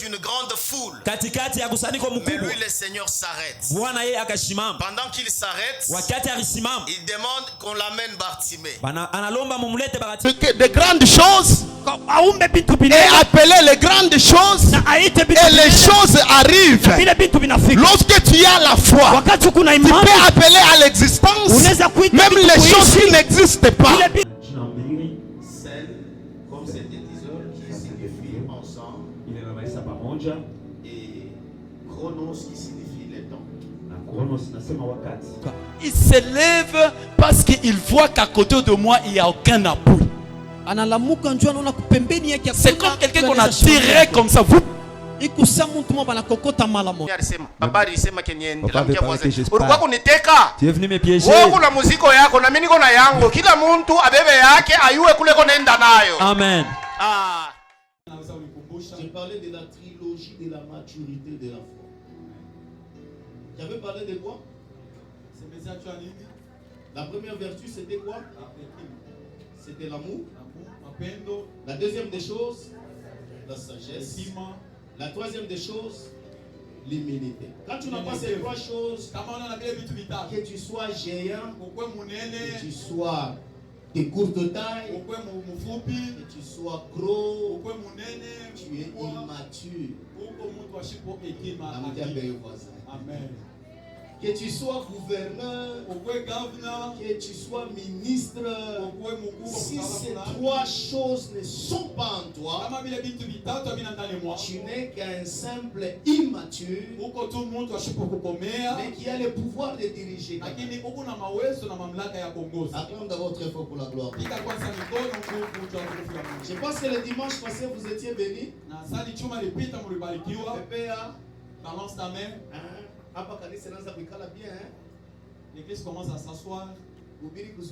d'une grande foule. Katikati ya kusanyiko Mais mkubwa. lui, le Seigneur s'arrête. Bwana yeye akasimama. Pendant qu'il s'arrête, Wakati alisimama, il demande qu'on l'amène Bartimée. analomba mumlete Bartimayo. De grandes choses et appeler les grandes choses et les choses arrivent. Lorsque tu as la foi, tu peux appeler à l'existence même les choses qui n'existent pas. Scène, comme c'était diseur qui signifie ensemble, et chronos qui signifie les temps. Il s'élève parce qu'il voit qu'à côté de moi, il n'y a aucun appui. C'est comme quelqu'un qu'on a tiré comme ça. Vous. Papa alisema kenyende Papa veut pas que j'espère. ulikuwa kuniteka Tu es venu me piéger. wewe kuna muziko yako na mimi niko na yangu, kila mtu abebe yake ayue kule konaenda nayo. Amen. Ah. J'ai parlé de la trilogie de la maturité de la foi. J'avais parlé de quoi? La première vertu, c'était quoi? C'était l'amour. La deuxième des choses, la sagesse. La troisième des choses, l'humilité. Quand tu n'as pas ces trois choses, que tu sois géant, que tu sois de courte taille, que tu sois gros, tu es immature. Amen. Que tu sois gouverneur, que tu sois ministre, si ces trois choses ne sont pas en toi, tu n'es qu'un simple immature, mais qui a le pouvoir de diriger. Acclame d'abord très fort pour la gloire. Je pense que le dimanche passé vous étiez bénis. Balance ta main. L'église commence à s'asseoir. Ils font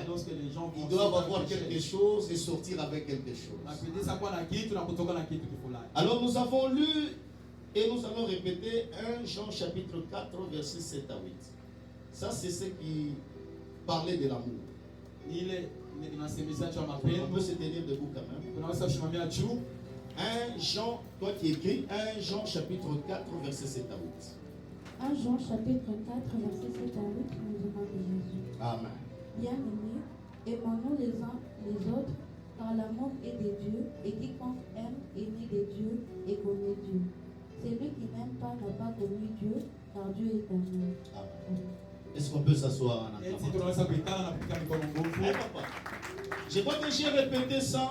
lorsque les gens ils doivent avoir quelque chose et sortir avec quelque chose. Alors nous avons lu et nous allons répéter 1 Jean chapitre 4 verset 7 à 8. Ça c'est ce qui parlait de l'amour. On peut se tenir debout quand même. 1 Jean, toi qui écris, 1 Jean chapitre 4 verset 7 à 8. 1 Jean chapitre 4 verset 7 à 8, nous demandons Jésus. Amen. Bien-aimés, aimons-nous les uns les autres, car l'amour est de Dieu, et quiconque aime est né de Dieu et connaît Dieu. Celui qui n'aime pas n'a pas connu Dieu, car Dieu est amour. Amen. Est-ce qu'on peut s'asseoir en acclamant? Je crois que j'ai répété ça.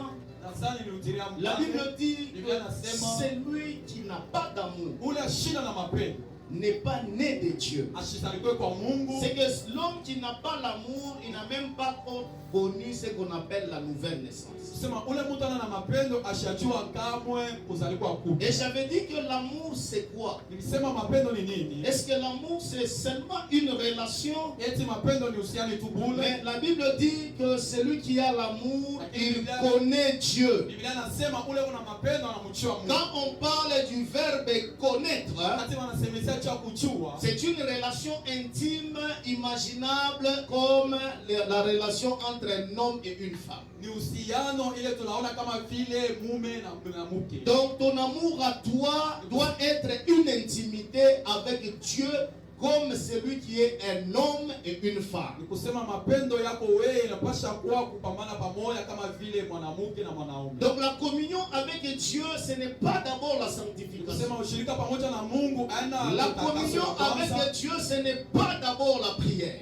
La Bible dit que celui qui n'a pas d'amour n'est pas né de Dieu. C'est que l'homme qui n'a pas l'amour, il n'a même pas connu ce qu'on appelle la nouvelle naissance. Et j'avais dit que l'amour c'est quoi? Est-ce que l'amour c'est seulement une relation? Mais la Bible dit que celui qui a l'amour, il connaît Dieu. Quand on parle du verbe connaître, c'est une relation intime, imaginable, comme la relation entre un homme et une femme. Donc ton amour à toi doit être une intimité avec Dieu, comme celui qui est un homme et une femme. Donc la communion avec Dieu, ce n'est pas d'abord la sanctification. La communion avec Dieu, ce n'est pas d'abord la prière.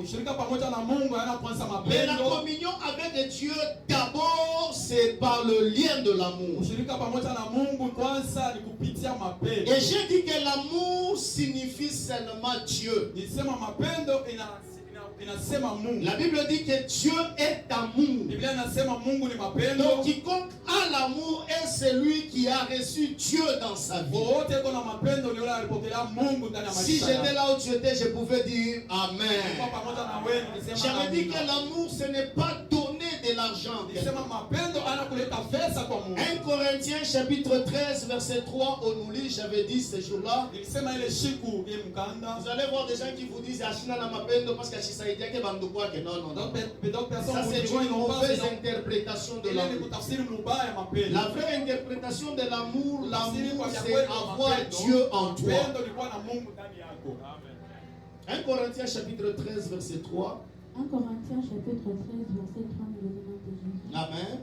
Mais la communion avec Dieu, d'abord, c'est par le lien de l'amour. Et j'ai dit que l'amour signifie seulement Dieu. La Bible dit que Dieu est amour. Donc quiconque a l'amour est celui qui a reçu Dieu dans sa vie. Si j'étais là où tu étais, je pouvais dire Amen. J'avais dit que l'amour, ce n'est pas donner de l'argent. Nisema mapendo anakuleta pesa kwa Mungu. 1 Corinthiens chapitre 13 verset 3, on nous lit, j'avais dit ce jour-là. Nilisema ile siku ya mkanda. Vous allez voir des gens qui vous disent Ashina na mapendo parce que Ashisaidia ke bandu kwake. Non, non, non. Ça c'est une mauvaise interprétation de l'amour. La vraie interprétation de l'amour, l'amour c'est avoir Dieu en toi. 1 Corinthiens chapitre 13 verset 3. 1 Corinthiens chapitre 13 verset 30 le nom de Jésus. Amen.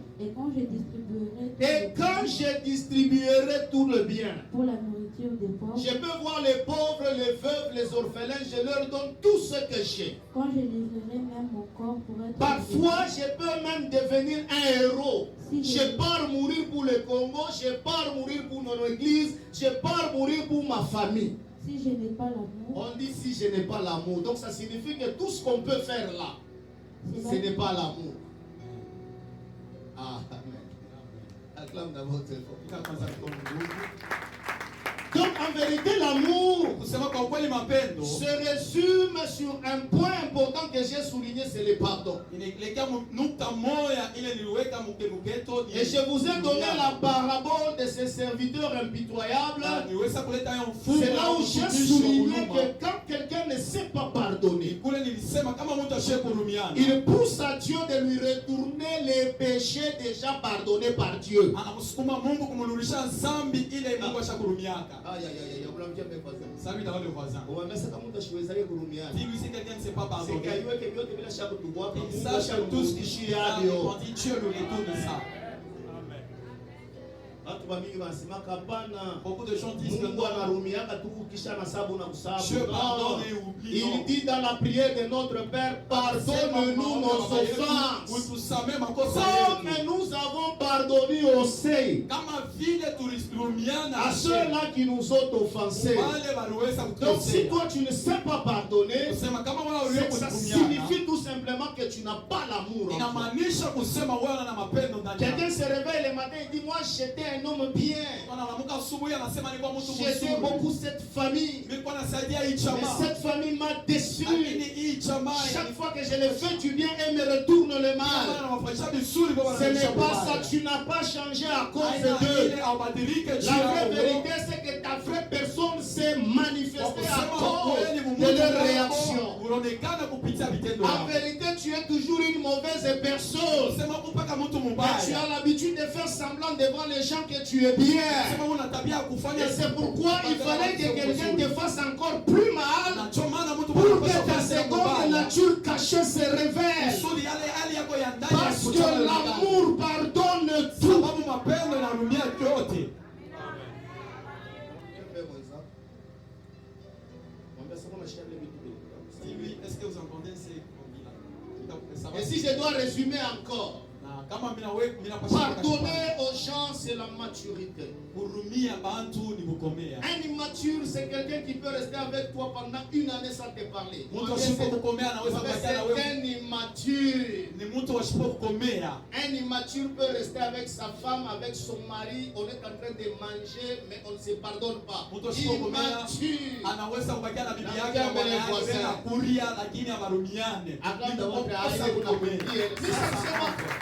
Et quand je distribuerai tout le bien pour la nourriture des pauvres, je peux voir les pauvres, les veuves, les orphelins, je leur donne tout ce que j'ai. Quand je livrerai même mon corps pour être parfois je peux même devenir un héros. Je pars mourir pour le Congo, je pars mourir pour notre église, je pars mourir pour ma famille. Si je n'ai pas l'amour, on dit si je n'ai pas l'amour. Donc ça signifie que tout ce qu'on peut faire là, ce n'est pas l'amour. Ah, amen. Acclame d'abord tes donc en vérité l'amour se résume sur un point important que j'ai souligné, c'est le pardon. Et je vous ai donné la parabole de ces serviteurs impitoyables. C'est là où j'ai souligné que quand quelqu'un ne sait pas pardonner, il pousse à Dieu de lui retourner les péchés déjà pardonnés par Dieu. Aïe, aïe, aïe, salut dans le voisin. Dis-lui si quelqu'un ne sait pas pardonner. Il sache que tout ce qui est là, Dieu le retourne ça. Beaucoup de gens disent que Dieu pardonne et oublie. Il dit dans la prière de notre Père, pardonne-nous nos offenses comme nous avons pardonné aussi à ceux-là qui nous ont offensés. Donc si toi tu ne sais pas pardonner, ça signifie tout simplement que tu n'as pas l'amour. Quelqu'un se réveille le matin et dit, moi j'étais un homme bien, j'aimais beaucoup cette famille, mais cette famille m'a déçu. Chaque fois que je le fais du bien, elle me retourne le mal. Ce n'est pas ça, tu n'as pas changé à cause d'eux. La vraie vérité c'est que ta vraie personne s'est manifestée à cause de leur réaction. En vérité tu es toujours une mauvaise personne, mais tu as l'habitude de faire semblant devant les gens que tu es bien. Et c'est pourquoi il fallait que quelqu'un te fasse encore plus mal pour que ta seconde nature cachée se révèle. Parce que l'amour pardonne tout. Est-ce que vous entendez et si je dois résumer encore, pardonner aux gens, c'est la maturité. Un immature, c'est quelqu'un qui peut rester avec toi pendant une année sans te parler. C'est un immature. Un immature peut rester avec sa femme, avec son mari. On est en train de manger, mais on ne se pardonne pas.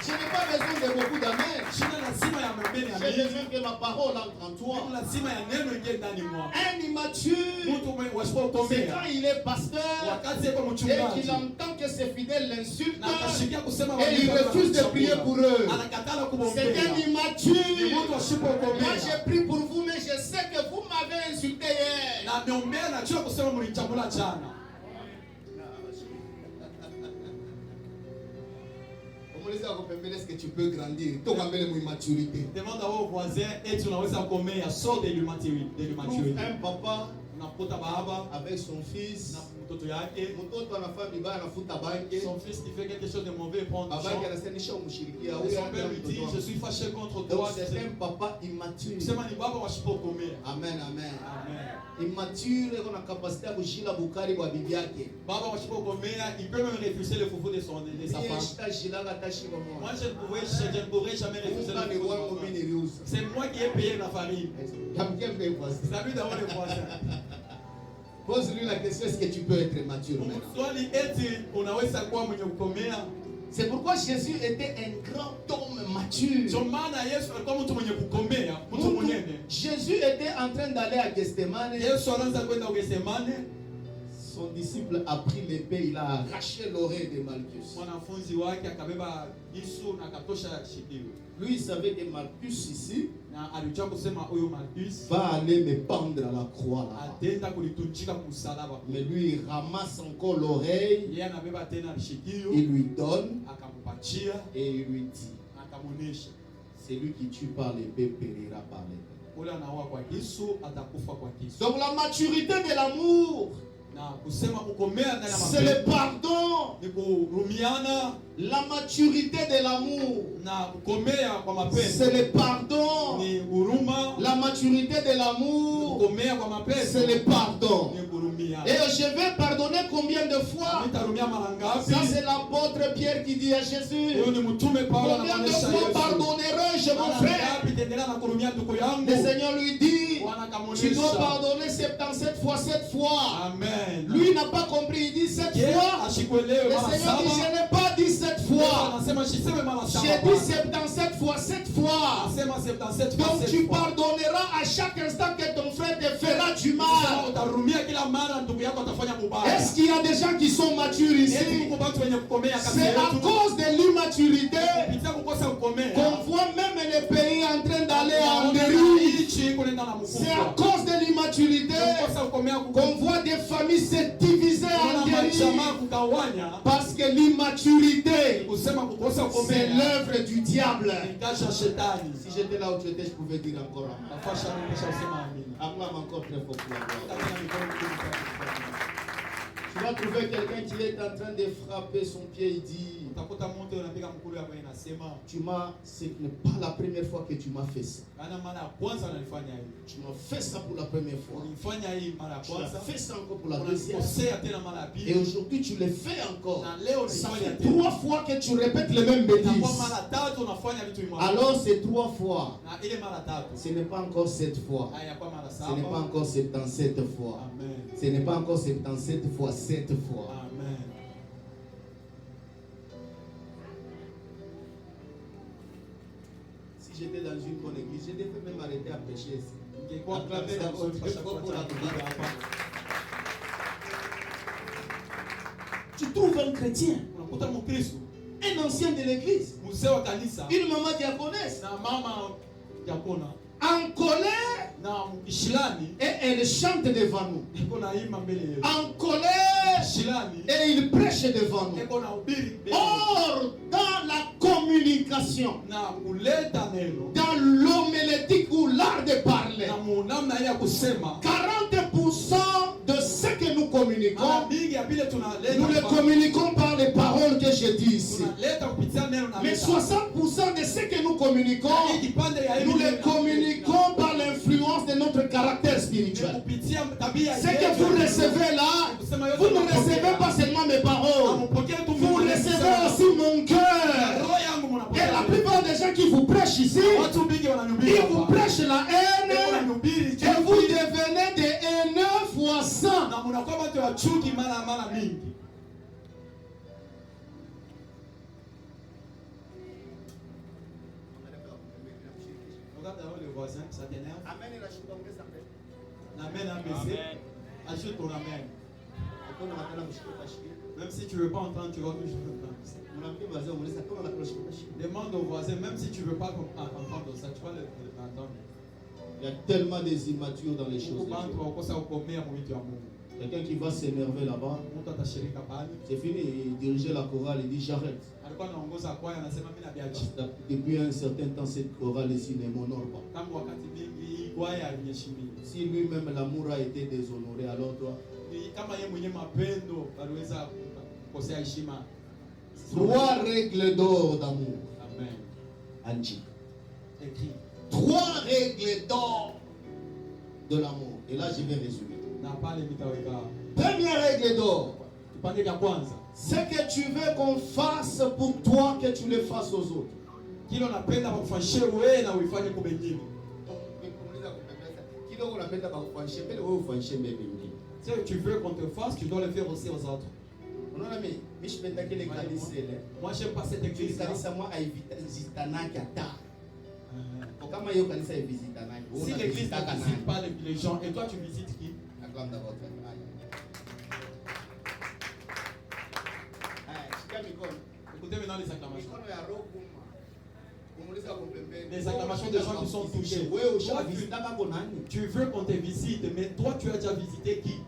Je n'ai pas besoin de beaucoup d'amen. J'ai besoin que ma parole entre en toi. Un immature, c'est quand il est pasteur et qu'il entend que ses fidèles l'insultent et il refuse de prier pour eux. C'est un immature. Moi j'ai prié pour vous, mais je sais que vous m'avez insulté hier. Est-ce que tu peux grandir? Demande à vos voisins et tu n'as pas sort de l'immaturité. Un papa avec son fils, son fils qui fait quelque chose de mauvais prend du sang. Et son père lui dit, je suis fâché contre toi. C'est un papa immature. Amen, amen. Immature, on a capacité à bouger la boucari pour bibi yake. Il peut même refuser le foufou de sa femme. Moi je ne pourrais jamais refuser le foufou. C'est moi qui ai payé la farine. Salut d'avoir les voisins. Pose-lui la question, est-ce que tu peux être mature maintenant? C'est pourquoi Jésus était un grand homme mature. Jésus était en train d'aller à Gethsemane. Son disciple a pris l'épée, il a arraché l'oreille de Malchus. Lui, il savait que Malchus ici va aller me pendre à la croix là-bas. Mais lui, il ramasse encore l'oreille, il lui donne et il lui dit: celui qui tue par l'épée périra par l'épée. Donc la maturité de l'amour, c'est le pardon. La maturité de l'amour, c'est le pardon. La maturité de l'amour, c'est le pardon. Et je vais pardonner combien de fois? Ça, c'est l'apôtre Pierre qui dit à Jésus: combien de fois pardonnerai-je mon frère? Le Seigneur lui dit: tu dois pardonner 77 fois 7 fois. Amen. Lui n'a pas compris, il dit 7 fois. Le Seigneur dit: je n'ai pas dit 7 fois, j'ai dit 77 fois 7 fois. Donc tu pardonneras à chaque instant que ton frère te fera du mal. Est-ce qu'il y a des gens qui sont matures ici? C'est à cause de l'immaturité qu'on voit même les pays en train d'aller en dérive. C'est à cause de l'immaturité qu'on voit des familles se diviser en dérive. Parce que l'immaturité, c'est l'œuvre du diable. Si j'étais là où tu étais, je pouvais dire encore amen. Acclame encore très fort pour la gloire. Tu vas trouver quelqu'un qui est en train de frapper son pied, il dit: ce n'est pas la première fois que tu m'as fait ça. Tu m'as fait ça pour la première fois. Tu m'as fait ça encore pour la deuxième. Et aujourd'hui tu le fais encore. Ça fait 3 fois que tu répètes les mêmes bêtises. Alors c'est 3 fois. Ce n'est pas encore 7 fois. Ce n'est pas encore 77 fois. Ce n'est pas encore 77 fois 7 fois. Amen. Si j'étais dans une bonne église, je devais même arrêter à prêcher ici. Acclamez d'abord très fort pour la gloire. Tu trouves un chrétien, un ancien de l'église, une maman diaconesse, en colère, et elle chante devant nous. En colère, et il prêche devant nous. Or, dans la communication, dans l'homélétique ou l'art de parler, 40% de ce que nous communiquons, nous le communiquons par les paroles que je dis ici. Mais 60% de ce que nous communiquons, nous le communiquons par l'influence de notre caractère spirituel. Ce que vous recevez là, vous ne recevez pas seulement mes paroles, vous recevez aussi mon cœur. Et la plupart des gens qui vous prêchent ici, ils vous prêchent la haine et vous devenez des haineux fois 100. Le voisin, ça t'énerve? Amen. Ajoute ton amen. Même si tu ne veux pas entendre, tu vas toujours entendre. Demande au voisin, même si tu ne veux pas entendre ça, tu vas l'entendre. Il y a tellement des immatures dans les choses. Quelqu'un qui va s'énerver là-bas, c'est fini, il dirigeait la chorale, il dit j'arrête. Depuis un certain temps, cette chorale ici ne m'honore pas. Si lui-même l'amour a été déshonoré, alors toi. 3 règles d'or d'amour. Amen. Angie. Écrit. 3 règles d'or de l'amour. Et là, je vais résumer. Première règle d'or. Ce que tu veux qu'on fasse pour toi, que tu le fasses aux autres. Ce que tu veux qu'on te fasse, tu dois le faire aussi aux autres. Moi, j'aime pas cette église. Si l'église ne visite pas les gens, et toi tu visites qui? Écoutez maintenant les acclamations. Les acclamations des gens qui sont touchés. Toi, tu veux qu'on te visite, mais toi tu as déjà visité qui?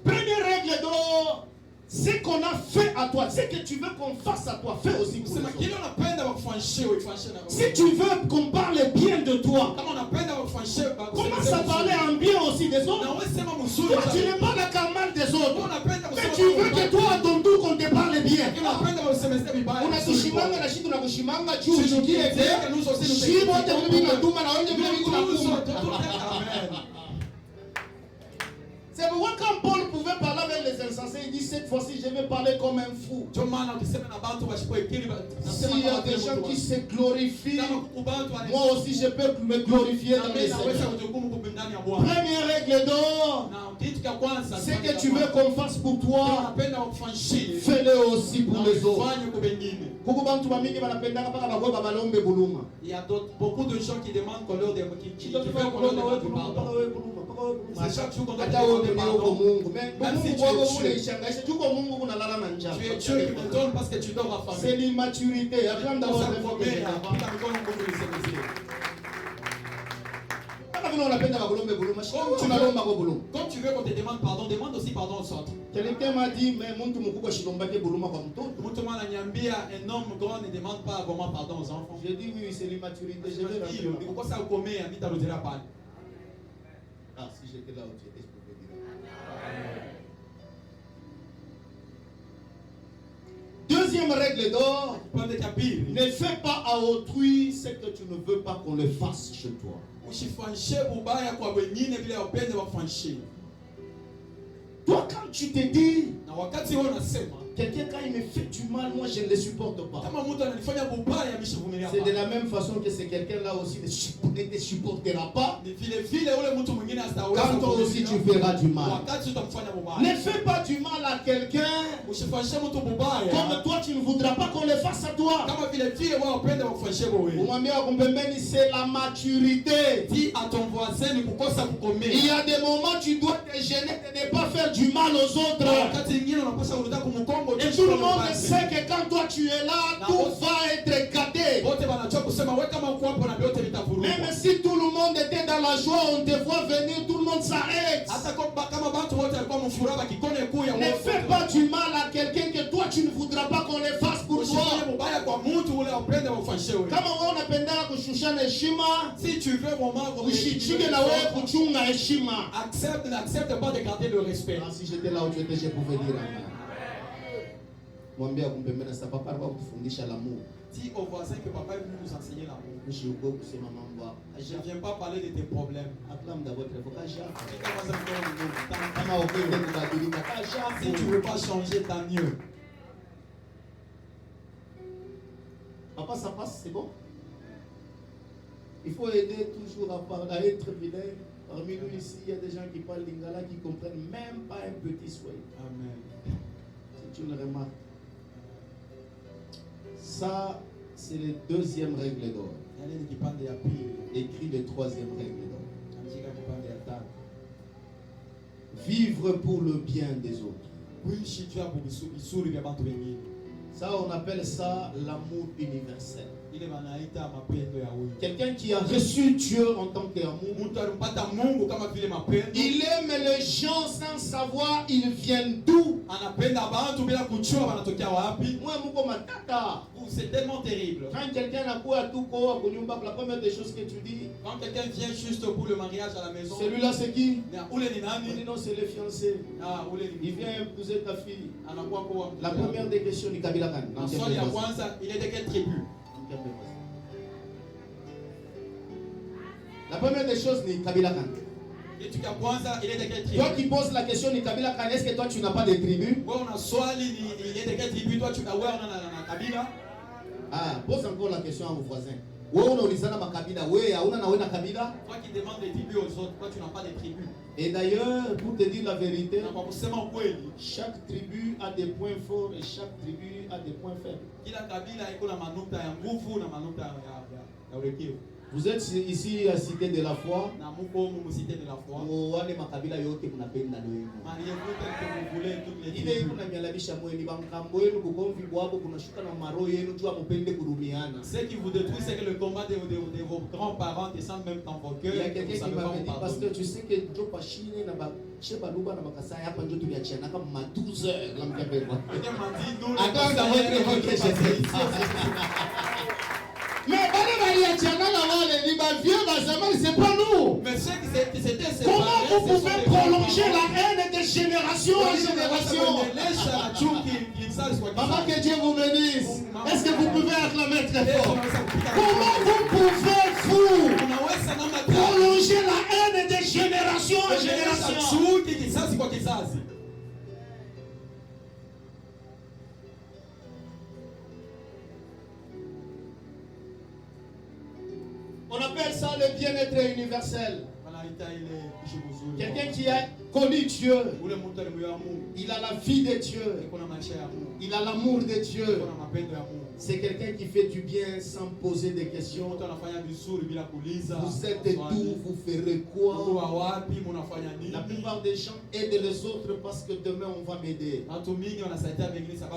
Première règle d'or, ce qu'on a fait à toi, ce que tu veux qu'on fasse à toi, fais aussi pour les autres. Si tu veux qu'on parle bien de toi, commence à parler en bien aussi des autres. Toi, tu n'es pas la carmale des autres, mais tu veux que toi, à ton tour, qu'on te parle bien. On a tushimanga na shitu na kushimanga juu usikie shimo te mimi na tuma na onje mimi kuna kuma. C'est pourquoi quand Paul pouvait parler avec les insensés, il dit cette fois-ci je vais parler comme un fou. S'il y a des gens qui se glorifient, moi aussi je peux me glorifier dans les Seigneurs. Première règle d'or, c'est que tu veux qu'on fasse pour toi, fais-le aussi pour les autres. Il y a beaucoup de gens qui demandent qu'on leur demande du pardon. Chaque jour qu'on doit demander pardon. Même si tu es Dieu qui me donne parce que tu dors affamé. C'est l'immaturité. Comme tu veux qu'on te demande pardon, demande aussi pardon aux autres. Quelqu'un m'a dit, mais mon un homme grand ne demande pas vraiment pardon aux enfants. J'ai dit oui, c'est l'immaturité. Je vais pourquoi ça vous commet, habite à l'autre pas. Ah, si j'étais là où tu étais, je pouvais dire. Deuxième règle d'or, ne fais pas à autrui ce que tu ne veux pas qu'on le fasse chez toi. Toi, quand tu te dis, quelqu'un quand il me fait du mal, moi je ne le supporte pas. C'est de la même façon que c'est quelqu'un là aussi ne te supportera pas. Quand toi aussi tu feras du mal. Ne fais pas du mal à quelqu'un comme toi tu ne voudras pas qu'on le fasse à toi. C'est la maturité. Dis à ton voisin pourquoi ça vous commet. Il y a des moments tu dois te gêner de ne pas faire du mal aux autres. Et tout le monde sait que quand toi tu es là, tout va être gâté. Même si tout le monde était dans la joie, on te voit venir, tout le monde s'arrête. Ne fais pas du mal à quelqu'un que toi tu ne voudras pas qu'on le fasse pour toi. Si tu veux vraiment accepte pas de garder le respect. Si j'étais là où tu étais, je pouvais dire amen. Dis au voisin que papa est venu nous enseigner l'amour. Je ne viens pas parler de tes problèmes. Si tu ne veux pas changer, tant mieux. Papa, ça passe, c'est bon. Il faut aider toujours à être fidèle. Parmi nous ici, il y a des gens qui parlent lingala qui ne comprennent même pas un petit souhait. Amen. C'est une remarque. Ça, c'est la deuxième règle d'or. Écrit la troisième règle d'or. Vivre pour le bien des autres. Ça, on appelle ça l'amour universel. Quelqu'un qui a reçu Dieu en tant qu'amour, il aime les gens sans savoir ils viennent d'où. C'est tellement terrible. Quand quelqu'un a quoi à tout corps, la première des choses que tu dis, quand quelqu'un vient juste pour le mariage à la maison, celui-là c'est qui? On dit non, c'est le fiancé. Il vient épouser ta fille. La première des questions du Kabila Khan. Il est de quelle tribu? La première des choses du Kabila Khan. Toi qui poses la question du Kabila Khan, est-ce que toi tu n'as pas de tribu? Ah, pose encore la question à vos voisins. Wewe unaulizana makabila, wewe hauna na wewe na kabila? Toi qui demandes des tribus aux autres, toi tu n'as pas de tribus. Et d'ailleurs, pour te dire la vérité, Na kwa kusema ukweli, chaque tribu a des points forts et chaque tribu a des points faibles. kila kabila iko na manuta ya nguvu na manuta ya urekevu. Vous êtes ici à Cité de la Foi. Na muko mu cité de la foi. Wale makabila yote mnapenda leo. Mariez-vous tel que vous voulez toutes les Ile iko tribus. na mialabisha mweni bankambo yenu kukomvi bwabo kunashuka na maro yenu jua mupende kurumiana. Ce qui vous détruit, c'est que le combat de vos grands-parents descend même dans vos cœurs. Il y a et que vous quelqu'un qui savez pas m'avait vous dit parce que pardonner. tu sais que Joe Pachine na ba Sheba Luba na Makasai hapa ndio tuliachiana kama 12 heures la mkabeba. Quelqu'un m'a dit, nous, Attends, les ça va être Marseillais, évoqué, on je passe sais. ici, Mais bale baliachiana na wale ni ba vieux ba zamani, c'est pas nous. mais ceux qui s'étaient séparés, Comment vous ce sont pouvez les prolonger grands-parents. la haine de génération en génération? Maman, que Dieu vous bénisse. Est-ce que vous pouvez acclamer très fort? Comment vous pouvez-vous prolonger la haine de génération en génération? On appelle ça le bien-être universel. Quelqu'un qui a connu Dieu, il a la vie de Dieu, il a l'amour de Dieu. C'est quelqu'un qui fait du bien sans poser des questions. Vous êtes d'où, vous ferez quoi? La plupart des gens aident les autres parce que demain on va m'aider.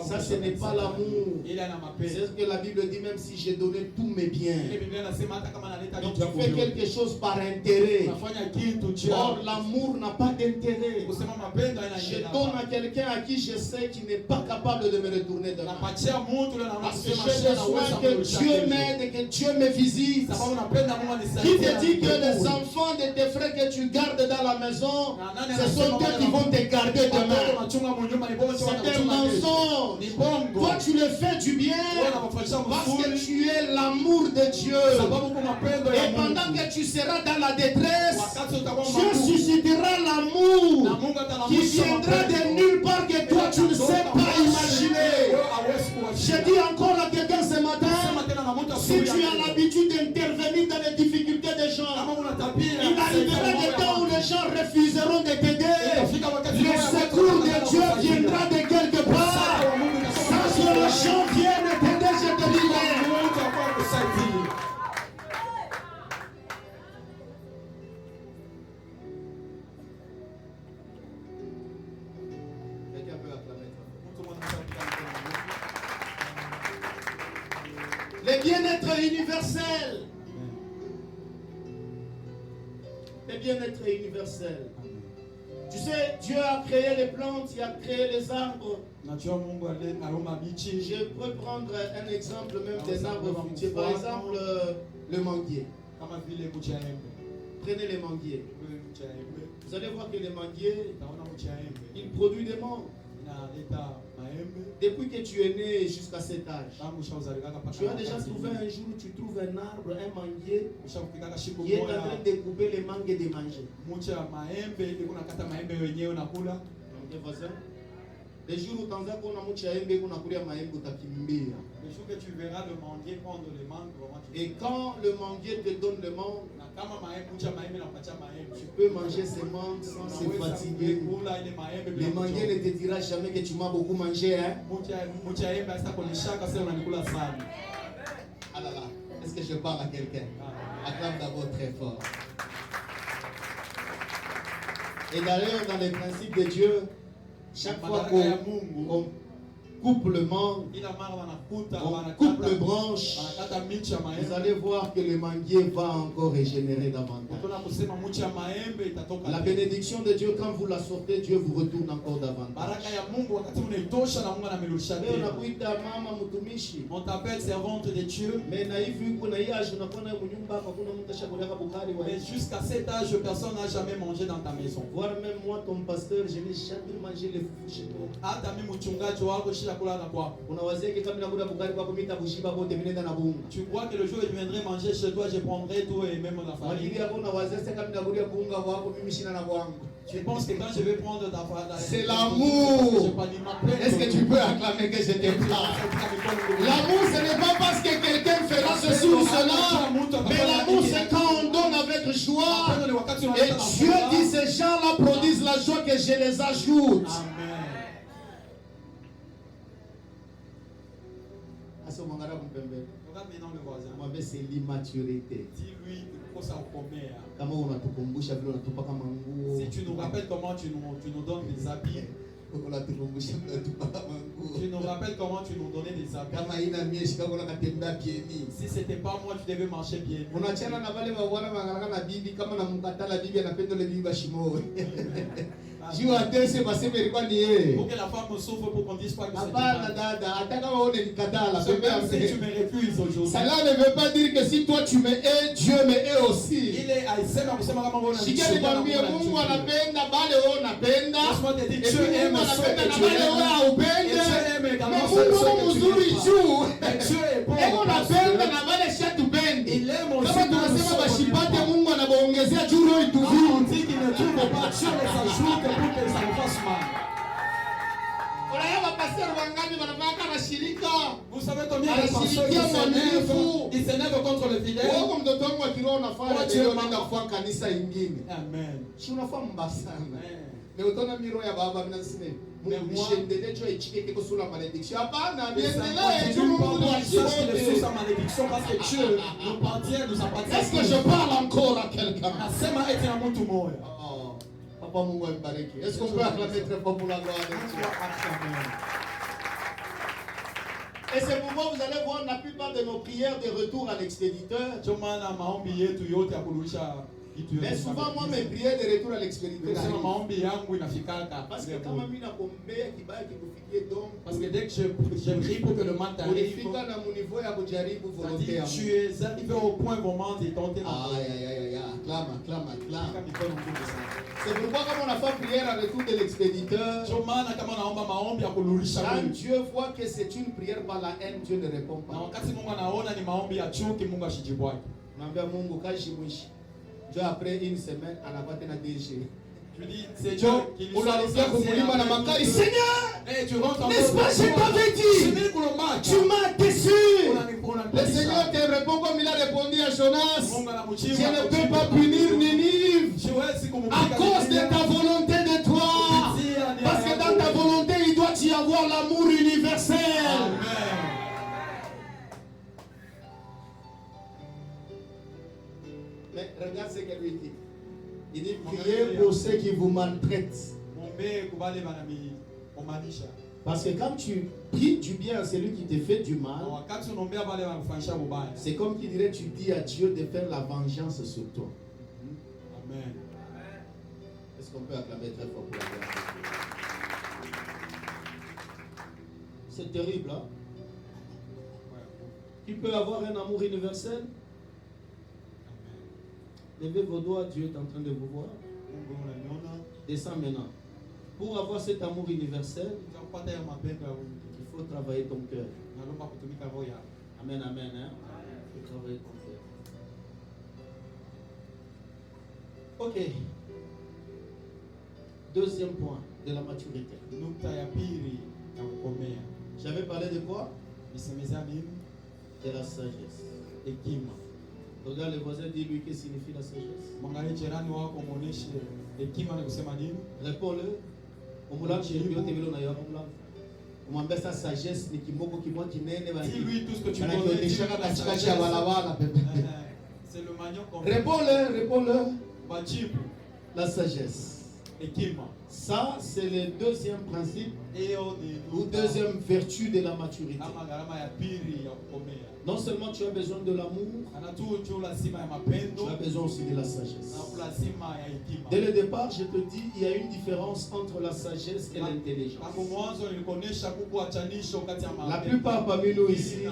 Ça, ce n'est pas l'amour. C'est ce que la Bible dit, même si j'ai donné tous mes biens. Donc tu fais quelque chose par intérêt. Or l'amour n'a pas d'intérêt. Je donne à quelqu'un à qui je sais qu'il n'est pas capable de me retourner demain. Parce que j'ai besoin que Dieu m'aide, que Dieu me visite. Qui te dit que les enfants de tes frères que tu gardes dans la maison, ce sont eux qui vont te garder demain? C'est un mensonge. Toi tu le fais du bien parce que tu es l'amour de Dieu. Et pendant que tu seras dans la détresse, Dieu suscitera l'amour qui viendra de nulle part que toi tu ne sais pas imaginer. Je dis encore à quelqu'un ce matin, si tu as l'habitude d'intervenir dans les difficultés des gens, il arrivera des temps où les gens refuseront de t'aider. Le secours de Dieu viendra de quelque part. Sans que les gens viennent t'aider, je te dis. Le bien-être universel. Le bien-être universel. Tu sais, Dieu a créé les plantes, il a créé les arbres. Je peux prendre un exemple même des arbres fruitiers. Par exemple, le manguier. Prenez les manguiers. Vous allez voir que les manguiers, ils produisent des mangues. Depuis que tu es né jusqu'à cet âge, tu as déjà trouvé un jour où tu trouves un arbre, un manguier, qui est en train de couper les mangues et de manger. Ok, voisin? Les jours où tu as Le jour que tu verras le manguier prendre les mangues, et quand le manguier te donne le mangue, tu peux manger ces mangues sans se fatiguer. Le manguier ne te dira jamais que tu m'as beaucoup mangé. Hein? Ah là là, est-ce que je parle à quelqu'un? Acclame d'abord très fort. Et d'ailleurs, dans les principes de Dieu, chaque fois qu'on coupe le mangue, on coupe le branche, vous allez voir que le manguier va encore régénérer davantage. La bénédiction de Dieu, quand vous la sortez, Dieu vous retourne encore davantage. On t'appelle servante de Dieu. Mais jusqu'à cet âge, personne n'a jamais mangé dans ta maison. Voire même moi, ton pasteur, je n'ai jamais mangé les foufous chez toi. Tu crois que le jour où je viendrai manger chez toi, je prendrai tout et même la famille. Tu penses que quand je vais prendre ta femme, c'est l'amour. Est-ce que tu peux acclamer que je t'aime? L'amour, ce n'est pas parce que quelqu'un fera ceci ou cela, mais l'amour, c'est quand on donne avec joie. Et Dieu dit, ces gens-là produisent la joie que je les ajoute. Amen. Regarde maintenant le voisin. C'est l'immaturité. Dis-lui que ça au combien. Si tu nous rappelles comment tu nous donnes des habits. Tu nous rappelles comment tu nous donnais des habits. Si c'était pas moi, tu devais marcher bien. Pour que la femme souffre pour qu'on dise pas que c'est même si tu me refuses aujourd'hui. Cela ne veut pas dire que si toi tu me hais, Dieu me hait aussi. Il est à Dieu aime ceux qui il aime aussi ne trouve pas Dieu les ajoute pour que ça ne fasse mal. Vous savez combien de pasteurs ils s'énervent contre le fidèle? Amen. Mais autant miro ya baba mnasine mwishendele cho ichike kiko sura malédiction hapana biendelea tu Mungu sous sa malédiction parce que Dieu nous appartient. Est-ce que je parle encore à quelqu'un? Nasema eti na mtu moja. Papa Mungu ambariki. Est-ce qu'on peut acclamer très fort pour la gloire de Dieu? Et c'est pourquoi vous allez voir la plupart de nos prières de retour à l'expéditeur. Mais souvent, moi, mes prières de retour à l'expéditeur. Parce que quand même, parce que dès que je prie pour que le mal t'arrive, tu es arrivé au point vraiment de tenter. Acclame. C'est pourquoi quand on a fait prière à retour de l'expéditeur, quand Dieu voit que c'est une prière par la haine, Dieu ne répond pas. Après une semaine, à la bataille de déchets. Je dis, c'est Dieu qui lui Seigneur, n'est-ce pas, je t'avais dit, tu m'as déçu. Le Seigneur te répond comme il a répondu à Jonas. Je ne peux pas punir Ninive à cause de ta volonté de toi. Parce que dans ta volonté, il doit y avoir l'amour universel. Amen. Mais regarde ce qu'elle lui dit. Il dit, priez pour ceux qui vous maltraitent. Parce que quand tu pries du bien à celui qui te fait du mal, c'est comme qui dirait, tu dis à Dieu de faire la vengeance sur toi. Amen. Est-ce qu'on peut acclamer très fort pour la gloire? C'est terrible, hein? Tu peux avoir un amour universel. Levez vos doigts, Dieu est en train de vous voir. Descends maintenant. Pour avoir cet amour universel, il faut travailler ton cœur. Amen, amen. Hein? Il faut travailler ton cœur. Ok. Deuxième point de la maturité. J'avais parlé de quoi? De la sagesse. Regarde le voisin, dis-lui que signifie la sagesse. Réponds-le. Dis-lui tout ce que tu veux. C'est le manion qu'on Réponds-le. La sagesse. Ça, c'est le deuxième principe ou deuxième vertu de la maturité. Non seulement tu as besoin de l'amour, tu as besoin aussi de la sagesse. Dès le départ, je te dis, il y a une différence entre la sagesse et l'intelligence. La plupart parmi nous ici,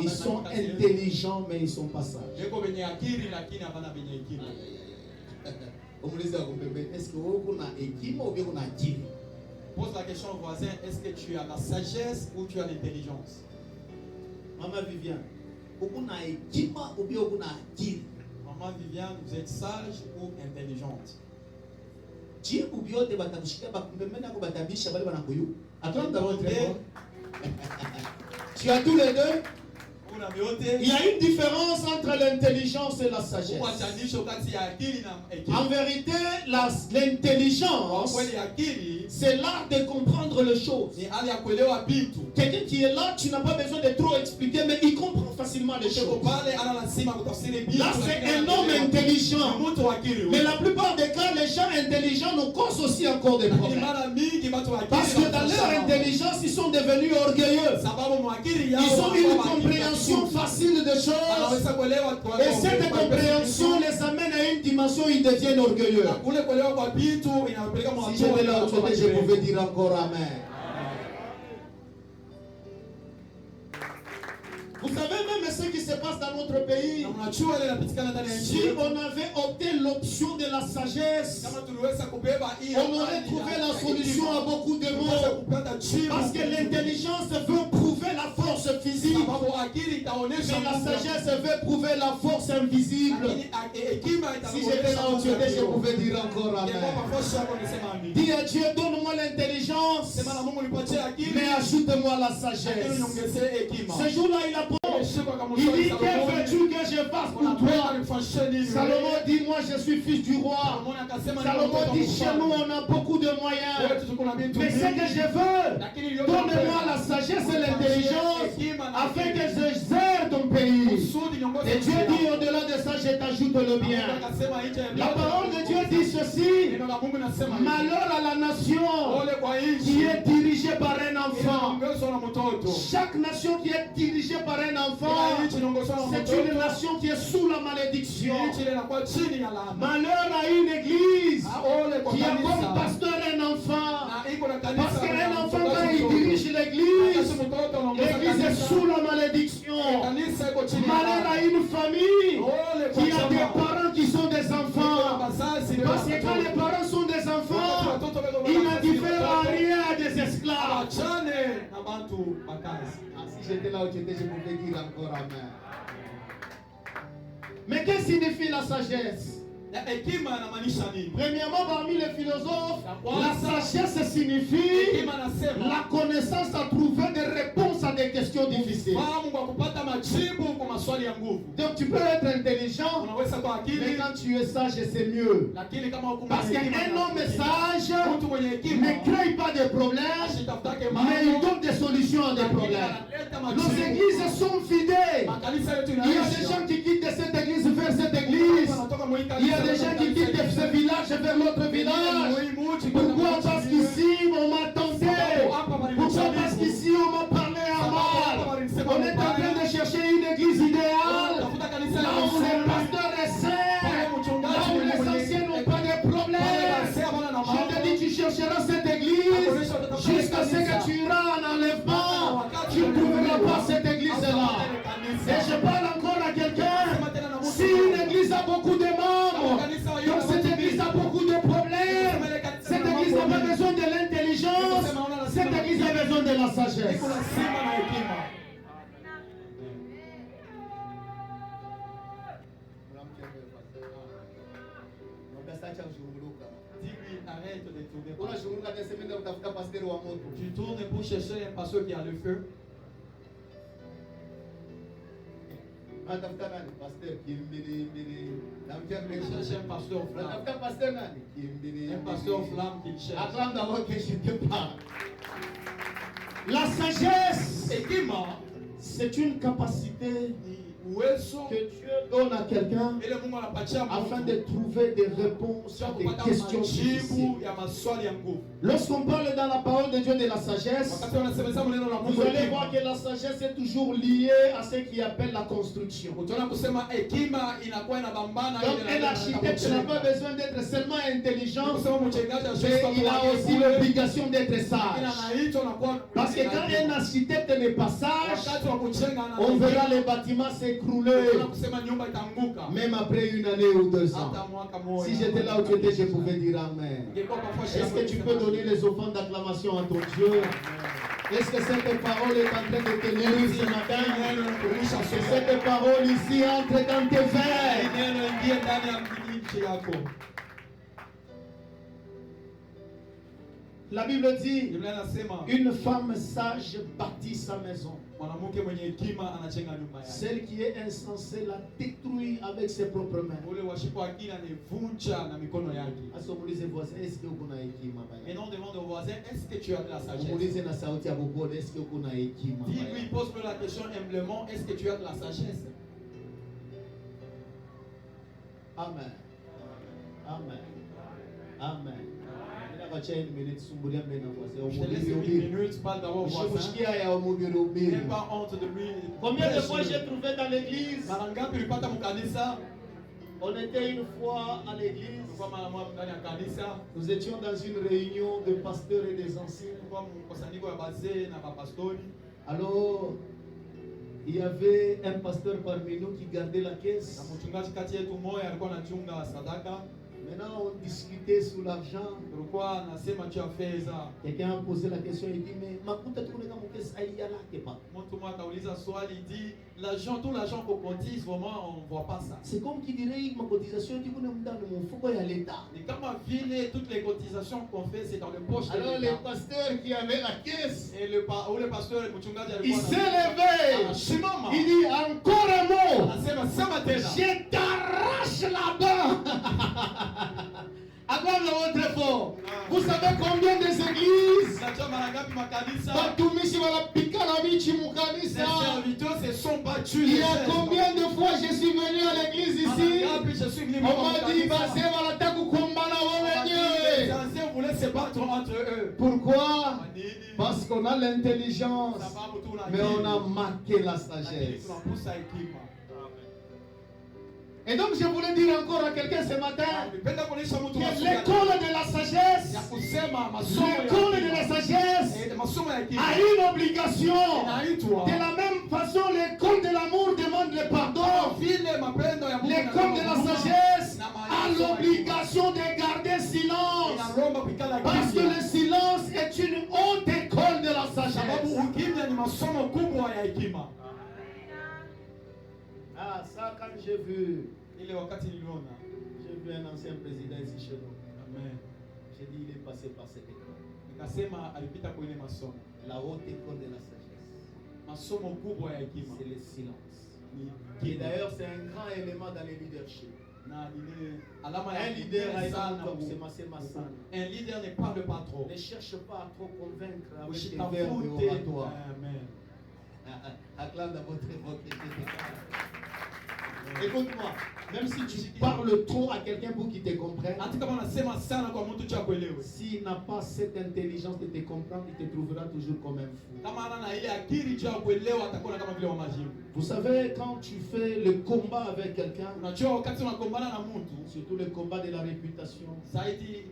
ils sont intelligents, mais ils ne sont pas sages. Est-ce que vous avez équilibre ou bien vous avez équilibre? Pose la question au voisin, est-ce que tu as la sagesse ou tu as l'intelligence? Maman Viviane, vous avez équilibre ou bien vous avez équilibre? Maman Viviane, vous êtes sage ou intelligente? jibu byote batakushika bakumpemena ko batabisha bale banakuyu. Attends d'abord très fort. Tu as tous les deux. Il y a une différence entre l'intelligence et la sagesse. En vérité, l'intelligence, c'est l'art de comprendre les choses. Quelqu'un qui est là, tu n'as pas besoin de trop expliquer, mais il comprend facilement les choses. Là, c'est un homme intelligent. Mais la plupart des cas, les gens intelligents nous causent aussi encore des problèmes. Parce que dans leur intelligence, ils sont devenus orgueilleux. Ils ont une compréhension facile de choses. Et cette compréhension les amène à une dimension où ils deviennent orgueilleux. Si j'étais là où je pouvais dire encore Amen. Vous savez même ce qui se passe dans notre pays. Si on avait opté l'option de la sagesse, on aurait trouvé la solution à beaucoup de monde. Parce que l'intelligence veut prouver la force physique, mais la sagesse veut prouver la force invisible. Si j'étais là où je pouvais dire encore Amen. Dis à Dieu, donne-moi l'intelligence, mais ajoute-moi la sagesse. Ce jour-là, il a il dit, que veux-tu que je fasse pour toi? Salomon dit, moi je suis fils du roi. Salomon dit, chez nous on a beaucoup de moyens. Mais ce que je veux, donne-moi la sagesse et l'intelligence afin que je gère ton pays. Et Dieu dit, au-delà de ça, je t'ajoute le bien. La parole de Dieu dit ceci: malheur à la nation qui est dirigée par un enfant. Chaque nation qui est dirigée par un enfant, c'est une nation qui est sous la malédiction. Malheur à une église qui a comme pasteur un enfant. Parce qu'un enfant, quand il dirige l'église, l'église est sous la malédiction. Malheur à une famille qui a des parents qui sont des enfants. Parce que quand les parents sont des enfants, ils ne diffèrent en rien à des esclaves. Si j'étais là où j'étais, je pouvais dire encore Amen. Mais qu'est-ce que signifie la sagesse? Premièrement, parmi les philosophes, la sagesse signifie la connaissance à trouver des réponses à des questions difficiles. Donc tu peux être intelligent, mais quand tu es sage, c'est mieux. Parce qu'un homme sage ne crée pas de problèmes, mais il donne des solutions à des problèmes. Nos églises sont fidèles. Il y a des gens qui quittent cette église vers cette église. Il y a des gens qui quittent ce village vers l'autre village. Pourquoi? Parce qu'ici on m'a tenté. Pourquoi? Parce qu'ici on m'a parlé à mal. On est en train de chercher une église idéale, là où les pasteurs est saint, là où les anciens n'ont pas de problème. Je te dis, tu chercheras cette église jusqu'à ce que tu iras en enlèvement. Tu ne trouveras pas cette église-là. Et je parle encore à quelqu'un. Si une église a beaucoup de membres, donc cette église a beaucoup de problèmes, cette église n'a pas besoin de l'intelligence, cette église a besoin de la sagesse. Tu tournes pour chercher un pasteur qui a le feu. Cherche un pasteur flamme. Un pasteur flamme qui cherche. Acclame d'abord que je te parle. La sagesse, c'est une capacité que Dieu donne à quelqu'un afin de trouver des réponses à des questions difficiles. Lorsqu'on parle dans la parole de Dieu de la sagesse, vous allez voir que la sagesse est toujours liée à ce qu'il appelle la construction. Donc un architecte n'a pas besoin d'être seulement intelligent, mais il a aussi l'obligation d'être sage. Parce que quand un architecte n'est pas sage, on verra les bâtiments s'écrouler, même après une année ou 2 ans. Si j'étais là où tu étais, je pouvais dire Amen. Est-ce que tu peux donner les offrandes d'acclamation à ton Dieu? Est-ce que cette parole est en train de te nourrir ce matin? Est-ce que cette parole ici entre dans tes veines? La Bible dit, Biblia inasema une femme sage bâtit sa maison. mwanamke mwenye hekima anajenga nyumba yake. Celle qui est insensée la détruit avec ses propres mains. Ule washipo akili anevunja na mikono yake. Asumulize voisin, est-ce que uko na hekima baya? Et non demande au voisin, est-ce que tu as de la sagesse? Umulize na sauti ya bopole, est-ce que uko na hekima baya? Dis-lui, pose-lui la question humblement, est-ce que tu as de la sagesse? Amen. Amen. Amen. Je te laisse une minute, parle d'abord au voisin. N'aie pas honte de lui. Combien de fois j'ai trouvé dans l'église? Mara ngapi ulipata mkanisa? On était une fois à l'église. Kwa mara moja ndani ya kanisa. Nous étions dans une réunion de pasteurs et des anciens. Kwa mkusanyiko ya bazee na mapastori. Alors, il y avait un pasteur parmi nous qui gardait la caisse. Na mchungaji kati yetu mmoja alikuwa anachunga sadaka. Maintenant, on discutait sur l'argent. Tulikuwa nasema juu ya fedha. Quelqu'un a posé la question, il dit, mais makuta tukuneka mukesi aiyalake pa. Mtu mmoja akauliza swali, il dit, l'argent, tout l'argent qu'on cotise, vraiment, on ne voit pas ça. C'est comme qui dirait, ma cotisation, tu connais dans mon fouko à l'État. Et comme à Ville, toutes les cotisations qu'on fait, c'est dans le poche de l'État. Alors, le pasteur qui avait la caisse, Et le pasteur, le mchungaji il alikuwa s'est levé. Shimama. Il dit, encore un mot. Anasema sema tena. Je t'arrache là-bas. Acclame votre fort. Vous savez combien des églises Unajua mara ngapi makanisa watumishi wanapika na bichi les mukanisa? serviteurs se sont battus. Il y a combien de fois je suis venu à l'église ici? Mara ngapi je suis venu On m'a dit basi wanataka kukumbana wao les wenyewe. anciens voulaient se battre entre eux. Pourquoi? Manini. Parce qu'on a l'intelligence, Sababu tu mais on a marqué la sagesse. tunapusa hekima. Et donc je voulais dire encore à quelqu'un ce matin Nipenda kuonyesha mtu que masomo ya- l'école de la sagesse, ya kusema masomo ya l'école de hekima. la sagesse Masomo ya hekima. a une obligation. Inaitwa De la même façon, l'école de l'amour demande le pardon. vile mapendo ya Mungu L'école de la yanavyohuruma, sagesse na a maarifa ya l'obligation de garder silence. inaromba kuikala Parce que kimya. le silence est une haute école de la Sababu sagesse. ukimya ni masomo kubwa ya hekima. Ah, ça, quand j'ai vu Ile wakati niliona, un ancien président ici chez nous, amen, j'ai dit il est passé par cette école. nikasema alipita kwa ile masomo. La haute école de la sagesse, Masomo kubwa ya hekima c'est le silence. ni Et kimya. d'ailleurs, c'est un grand élément dans le leadership. Na ile alama ya Un leader a sana comme ku- c'est sana. un leader ne parle pas trop. Ne cherche pas à trop convaincre avec tes Ushitafute, verbes et oratoires. amen. Acclame dans votre époque. Écoute-moi, même si tu parles trop à quelqu'un pour qu'il te comprenne, Hata kama unasema sana kwa mtu cha kuelewe. s'il n'a pas cette intelligence de te comprendre, il te trouvera toujours comme un fou. Kama ana na ile akili cha kuelewa atakuwa kama vile wa majibu. Vous savez, quand tu fais le combat avec quelqu'un, Unajua wakati unakombana na mtu, surtout le combat de la réputation, zaidi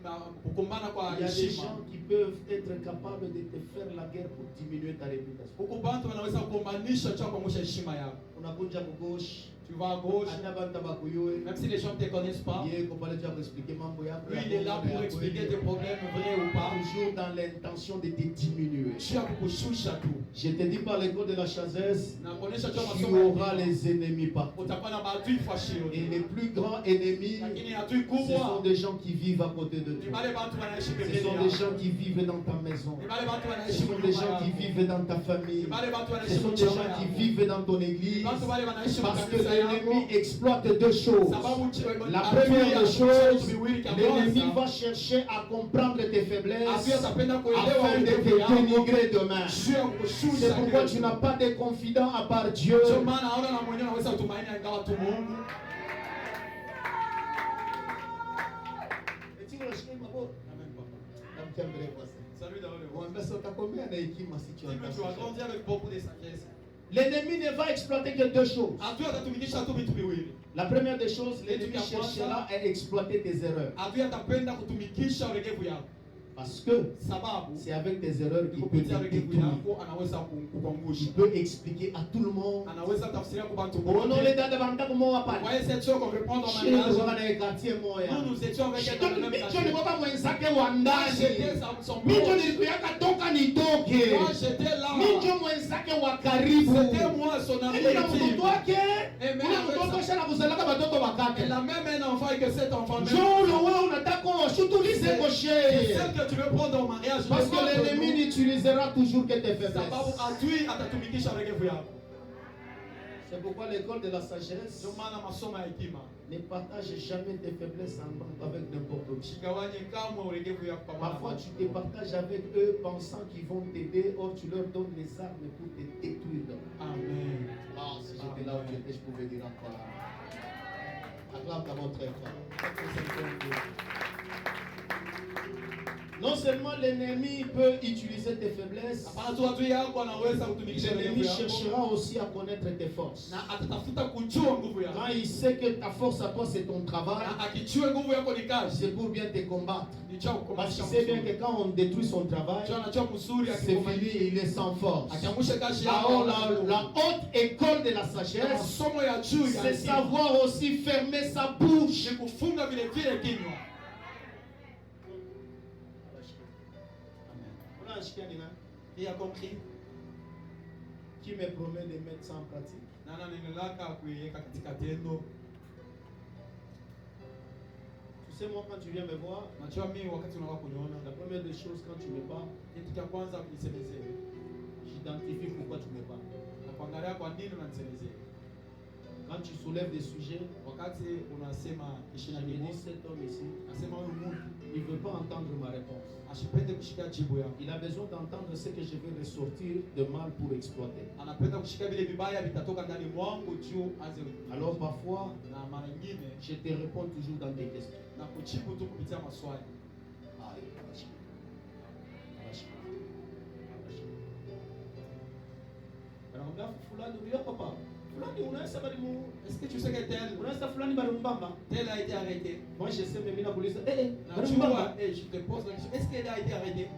kukombana kwa il y a des heshima. gens qui peuvent être capables de te faire la guerre pour diminuer ta réputation. Huko bantu wanaweza kukombanisha cha kuangusha heshima yako. Unakuja gauche, Tu vas à gauche, hata bantu bakuyue, même si les gens ne te connaissent pas, yeye ko pale tu expliquer mambo yako. lui il est là pour expliquer tes problèmes vrais ou pas. Toujours dans l'intention de te diminuer. Chia kukushusha tu. Je te dis par l'école de la sagesse, Na kuonesha cha tu masomo ya auras hekima. les ennemis partout. Utakuwa na maadui fashio. Et les plus grands ennemis, Lakini adui ce sont kubwa des gens qui vivent à côté de ni toi. wale watu wanaishi Ce pembeni sont des yako. gens qui vivent dans ta maison. Ni wale watu Ce wanaishi sont des nyuma gens qui yako. vivent dans ta famille. Ni wale watu Ce wanaishi sont des nyuma gens qui yako. vivent dans ton église. Watu wale wanaishi Parce que makanisa yako. l'ennemi exploite deux choses. Sababu La adui première des anafanya choses, vitu viwili kama l'ennemi kwanza. va chercher à comprendre tes faiblesses Adui atapenda kuelewa afin de te udhaifu yako. dénigrer demain. Juu ya kukushusha C'est pourquoi kesho. tu n'as pas de confident à part Dieu. Ndio maana hauna na mwenyewe unaweza kutumaini ingawa tu Mungu. Amen, papa. Salut dans le monde. Dis-lui, tu vas grandir avec beaucoup de sagesse. L'ennemi ne va exploiter que deux choses. Adui atatumikisha tu vitu viwili. La première des choses, l'ennemi cherchera à exploiter tes erreurs. Adui atapenda kutumikisha ulegevu yako. Parce que Sababu c'est avec tes erreurs qu'il peut kupitia te ulegevu détruire. yako anaweza Il kukuangusha. peut expliquer à tout le monde. Anaweza tafsiria kwa watu On wote. les dada banda kumoa pale. Voyez cette chose qu'on veut prendre en Chez nous, mariage. on a des quartiers moya. Nous étions avec elle dans le même Mimi quartier. nilikuwa mwenzake wa Moi, ndani. j'étais son Mimi proche. nilikuwa toka nitoke. Moi, j'étais là. Mimi mwenzake wa karibu. C'était moi son ami Mimi na mtoto intime. wake. Amen. Kuna mtoto shana kuzalaka batoto Elle wakati. a même un enfant et que cet enfant même. Njoo wewe unataka Celle que tu veux prendre au mariage. Parce que l'ennemi n'utilisera toujours que tes faiblesses. C'est pourquoi l'école de la sagesse ne partage jamais tes faiblesses avec n'importe qui. Parfois tu te partages avec eux pensant qu'ils vont t'aider, or tu leur donnes les armes pour te détruire. Amen. Ah, si j'étais là où j'étais, je pouvais dire encore. Acclame d'abord très fort. Non seulement l'ennemi peut utiliser tes faiblesses, l'ennemi cherchera aussi à connaître tes forces. Quand il sait que ta force à toi c'est ton travail, c'est pour bien te combattre. Parce qu'il sait bien que quand on détruit son travail, c'est fini, il est sans force. Alors la haute école de la sagesse, c'est savoir aussi fermer sa bouche. Qui a compris? Qui me promet de mettre ça en pratique? Tu sais, moi, quand tu viens me voir, la première des choses, quand tu me parles, j'identifie pourquoi tu me parles. Quand tu soulèves des sujets, je me dis, cet homme ici, il ne veut pas entendre ma réponse. Il a besoin d'entendre ce que je vais ressortir de mal pour exploiter. Alors parfois, je te réponds toujours dans tes questions. Est-ce que tu sais que tel a été arrêté? Moi je sais, mais je te pose la question, est-ce qu'elle a été arrêtée?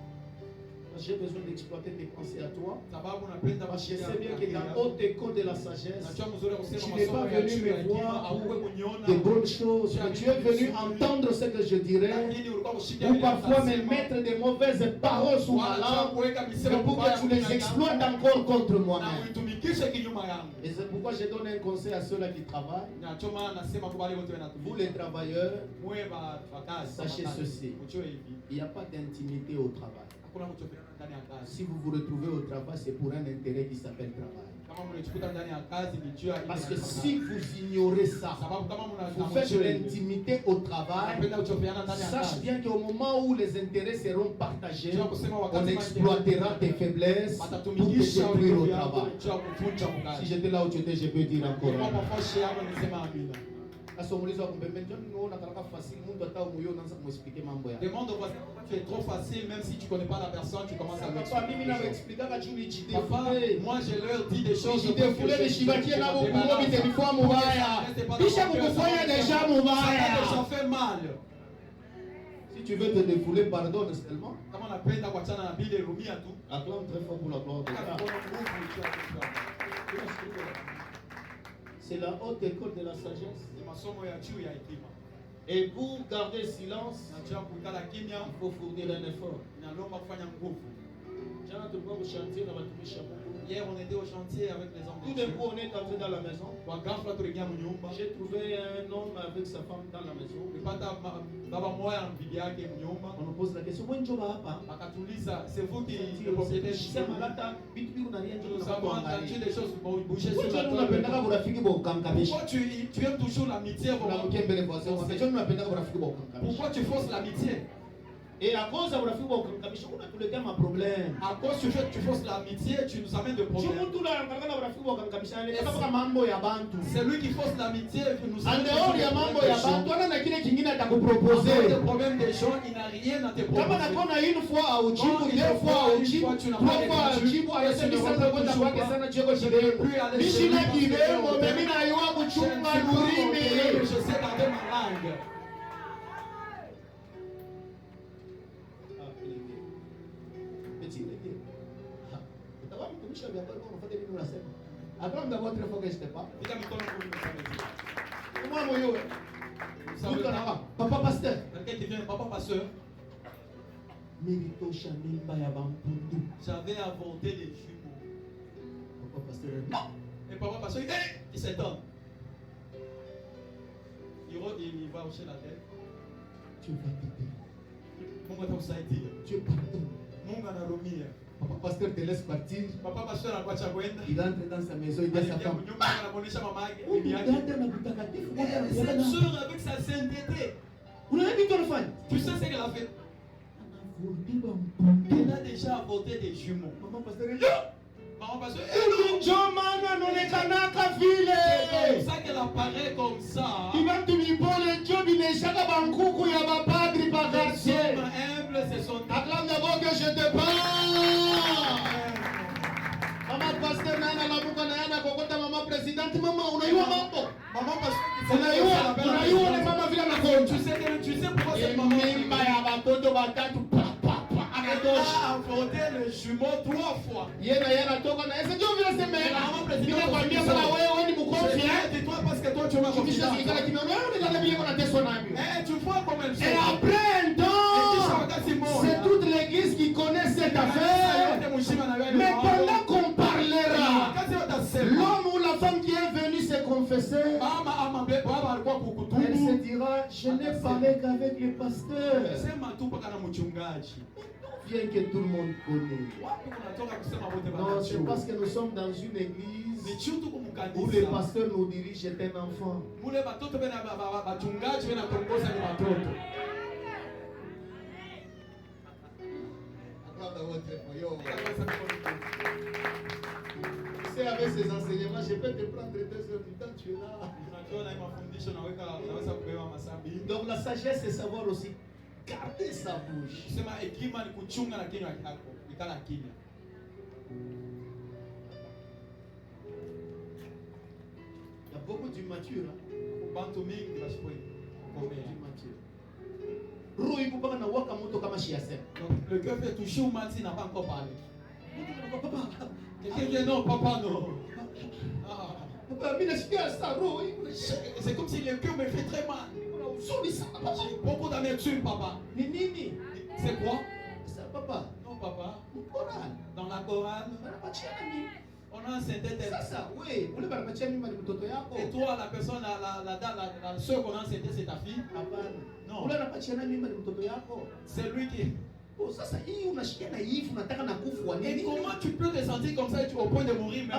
J'ai besoin d'exploiter tes pensées à toi. Parce que je sais bien que dans haute école de la sagesse, tu n'es pas venu me voir pour de bonnes choses, mais tu es venu entendre ce que je dirais, ou parfois me mettre de mauvaises paroles sous ma langue, pour que tu les exploites encore contre moi-même. Et c'est pourquoi je donne un conseil à ceux-là qui travaillent. Vous les travailleurs, sachez ceci, il n'y a pas d'intimité au travail. Si vous vous retrouvez au travail, c'est pour un intérêt qui s'appelle travail. Parce que si vous ignorez ça, vous faites de l'intimité au travail, sache bien qu'au moment où les intérêts seront partagés, on exploitera tes faiblesses pour te détruire au travail. Si j'étais là où tu étais, je peux dire encore. Demande tu es trop facile, même si tu ne connais pas la personne, tu commences à l'expliquer. Moi je leur dis des choses. Ça fait mal. Si tu veux te défouler, pardonne seulement. Acclame très fort pour la gloire de Dieu. C'est la haute école de la sagesse. Et pour garder silence, il faut fournir un effort. Hier on était au chantier avec les hommes. Tout d'un coup on est entré dans la maison. J'ai trouvé un homme avec sa femme dans la maison. On nous pose la question, c'est vous qui le propriétaire du jour. Nous avons entendu des choses bouger sur la table. Pourquoi tu aimes toujours l'amitié? Pourquoi tu forces l'amitié? Et à cause de la problème. À cause du fait que tu forces l'amitié, tu nous amènes de problèmes. C'est lui qui force l'amitié et nous amène des problèmes des gens, il n'a rien à te proposer. Une fois, deux fois, tu n'as pas je sais garder ma langue. Attends d'abord très fort que je te parle. Papa pasteur. Quelqu'un qui vient, papa pasteur. J'avais avorté les jumeaux. Papa pasteur. Non. Et papa pasteur, il s'étonne. Il va hocher la tête. Tu vas péter. Mungu atakusaidia. Dieu pardonne. Mungu anarumia. Papa pasteur te laisse partir. Papa pasteur anakuacha kwenda. Il entre dans sa maison, il dit à sa femme. Nyumba anamuonesha mama yake, Oh, bibi yake. dada na kutakatifu moja Cette anapeleka. sœur avec sa sainteté. Unaona vitu anafanya? Tu sais ce qu'elle a fait? Anavurudiwa Elle mpunga. a déjà avorté des jumeaux. Mama pasteur, Maman pasteur, ndio maana anaonekanaka c'est vile. comme ça qu'elle apparaît comme ça. Ibatu bipole ndio bineshaka bankuku ya bapadri pa Les quartier. hommes humbles, ce sont Acclame d'abord que je te parle. Mama pasteur na analamuka na yana kokota mama president. Mama unaiwa mambo. Maman pasteur, Unaiwa ni mama vile anakonja. tu sais pourquoi cette maman Mimba ya batoto batatu pa pa pa. elle Anatosha. a avorté le jumeau 3 fois. Yena yana toka na ese ndio vile semela. Mama president, Mimi nakwambia sana wewe ni mkonfi eh. Dis-toi parce que toi tu m'as confié. Kisha sikala kimeona wewe ndio ndio unateswa navyo. Eh, tu vois comment elle Et fait. après un temps, c'est toute l'église qui connaît cette affaire. Mais pendant qu'on parlera, l'homme ou la femme qui est venu se confesser, elle se dira, je n'ai parlé qu'avec le pasteur. Bien que tout le monde connaît. Non, c'est parce que nous sommes dans une église où le pasteur nous dirige est un enfant. C'est avec ces enseignements, je peux te prendre 2 heures du temps, tu es là. Donc la sagesse, c'est savoir aussi garder sa bouche. Il y a beaucoup d'immatures. Beaucoup d'immatures. Roho iko mpaka na waka moto kama shiasema. Donc le cœur fait toucher ou mal s'il n'a pas encore parlé. Quelqu'un dit non, papa non. C'est comme si le cœur me fait très mal. J'ai beaucoup d'amertume, papa. C'est quoi? Papa. Non, papa. Dans la Corane, on a un synthèse. Oui. Et toi, la personne, la soeur qu'on a synthèse, c'est ta fille? Non. C'est lui qui. Et comment tu peux te sentir comme ça et tu es au point de mourir même?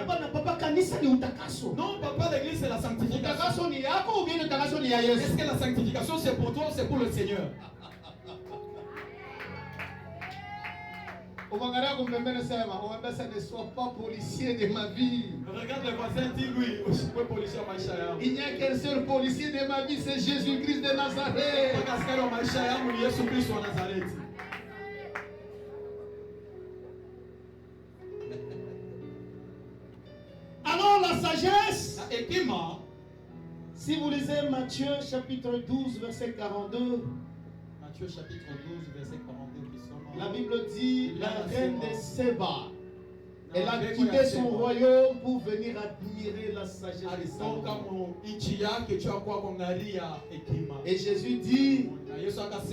Non, papa, l'église c'est la sanctification. Est-ce que la sanctification c'est pour toi ou c'est pour le Seigneur? Ne sois pas policier de ma vie. Regarde le voisin, dis-lui, policier au il n'y a qu'un seul policier de ma vie, c'est Jésus-Christ de Nazareth. Alors la sagesse, si vous lisez Matthieu chapitre 12 verset 42, Matthieu chapitre 12 verset 42, la Bible dit la reine de Séba, elle a quitté son royaume pour venir admirer la sagesse de Salomon. Et Jésus dit,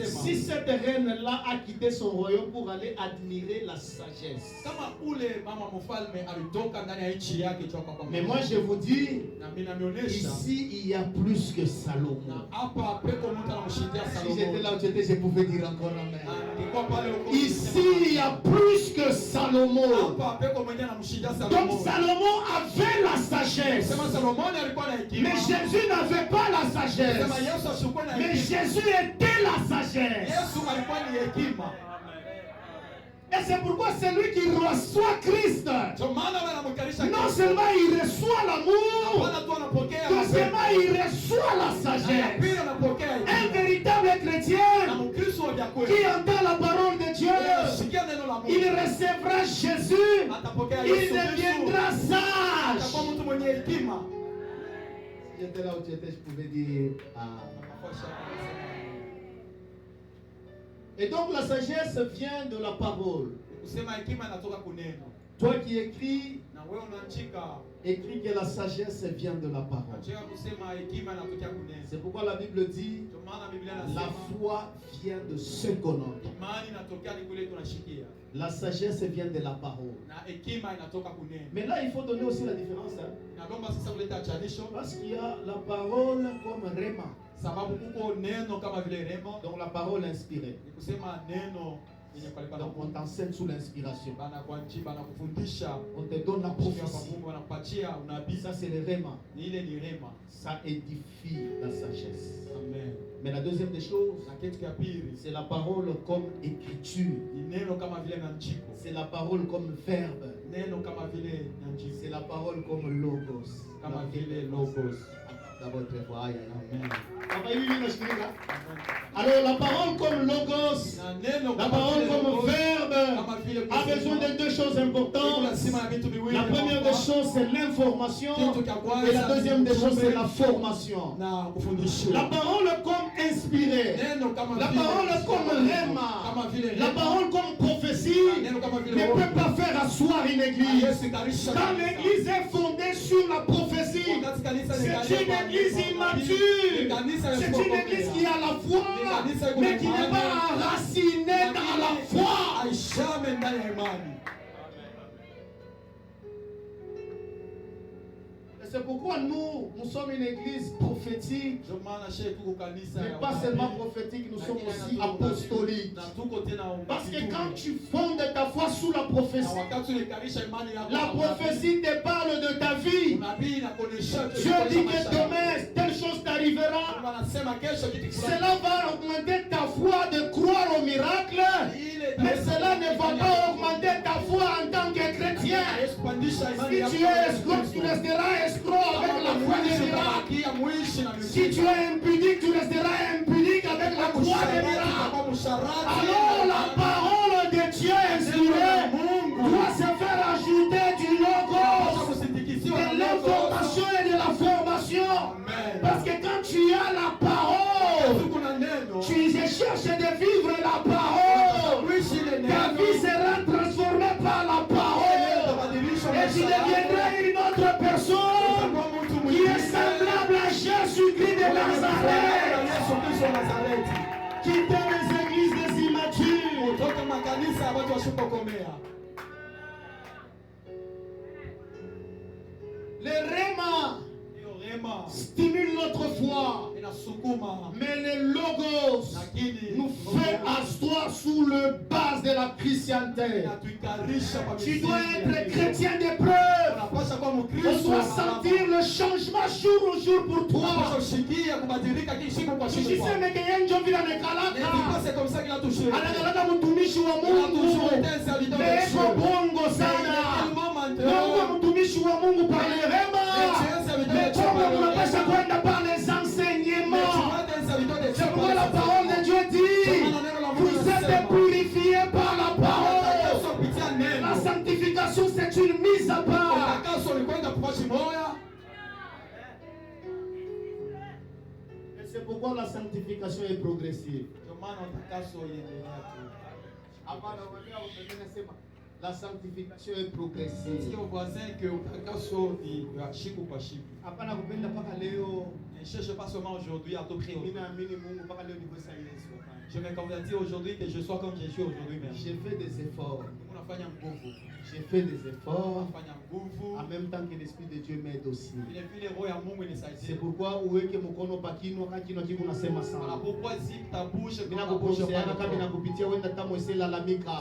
si cette reine-là a quitté son royaume pour aller admirer la sagesse. Mais moi je vous dis, ici il y a plus que Salomon. Si j'étais là où tu étais, je pouvais dire encore amen. Ici il y a plus que Salomon. Donc Salomon avait la sagesse. Mais Jésus n'avait pas la sagesse. Mais Jésus était la sagesse. Et c'est pourquoi celui qui reçoit Christ, non seulement il reçoit l'amour, deuxièmement il reçoit la sagesse. Un véritable chrétien qui entend la parole de Dieu, il recevra Jésus, il deviendra sage. Si j'étais là où tu étais, je pouvais dire Et donc la sagesse vient de la parole. Toi qui écris, écris que la sagesse vient de la parole. C'est pourquoi la Bible dit la foi vient de ce qu'on entend. La sagesse vient de la parole. Mais là, il faut donner aussi la différence. Parce qu'il y a la parole comme Rema. Donc la parole inspirée. Donc on t'enseigne sous l'inspiration. On te donne la prophétie. Ça c'est le réma. Ça édifie la sagesse. Amen. Mais la deuxième des choses, c'est la parole comme écriture. C'est la parole comme verbe. C'est la parole comme logos. D'abord très fort. Amen. Alors la parole comme logos, la parole comme verbe a besoin de deux choses importantes. La première des choses c'est l'information et la deuxième des choses c'est la formation. La parole comme inspirée, la parole comme rhéma, la parole comme prophétie ne peut pas faire asseoir une église. Quand l'église est fondée sur la prophétie, c'est une église immature, c'est une église qui a la foi mais qui n'est pas enracinée dans la foi. C'est pourquoi nous sommes une église prophétique. Mais pas seulement prophétique, nous sommes aussi apostoliques. Parce que quand tu fondes ta foi sous la prophétie, la prophétie te parle de ta vie. Dieu dit que demain, telle chose t'arrivera. Cela va augmenter ta foi de croire au miracle. Mais cela ne va pas augmenter ta foi en tant que chrétien. Si tu es escroc, tu resteras escroc avec la foi des miracles. Si tu es impudique, tu resteras impudique avec la foi des miracles. Alors la parole de Dieu inspirée doit se faire ajouter du logos, de l'information et de la formation. Parce que quand tu as la parole, tu cherches de vivre la parole. Ta vie sera transformée par la parole. Et tu deviendras une autre personne qui est semblable à Jésus-Christ de Nazareth. Quittez les églises des immatures. Le rhéma stimule notre foi, mais le logos nous fait asseoir sous le base de la chrétienté. Tu dois être chrétien d'épreuve. On doit sentir le changement jour au jour pour toi. Unapasha kwenda par les enseignements. C'est pourquoi la parole de Dieu dit: vous êtes purifiés par la parole. La sanctification c'est une mise à part. Et c'est pourquoi la sanctification est progressive. La sanctification est progressive. Ne cherche pas seulement aujourd'hui à te prier. Je me convertis aujourd'hui que je sois comme je suis aujourd'hui même. J'ai fait des efforts. J'ai fait des efforts. En même temps que l'Esprit de Dieu m'aide aussi. C'est pourquoi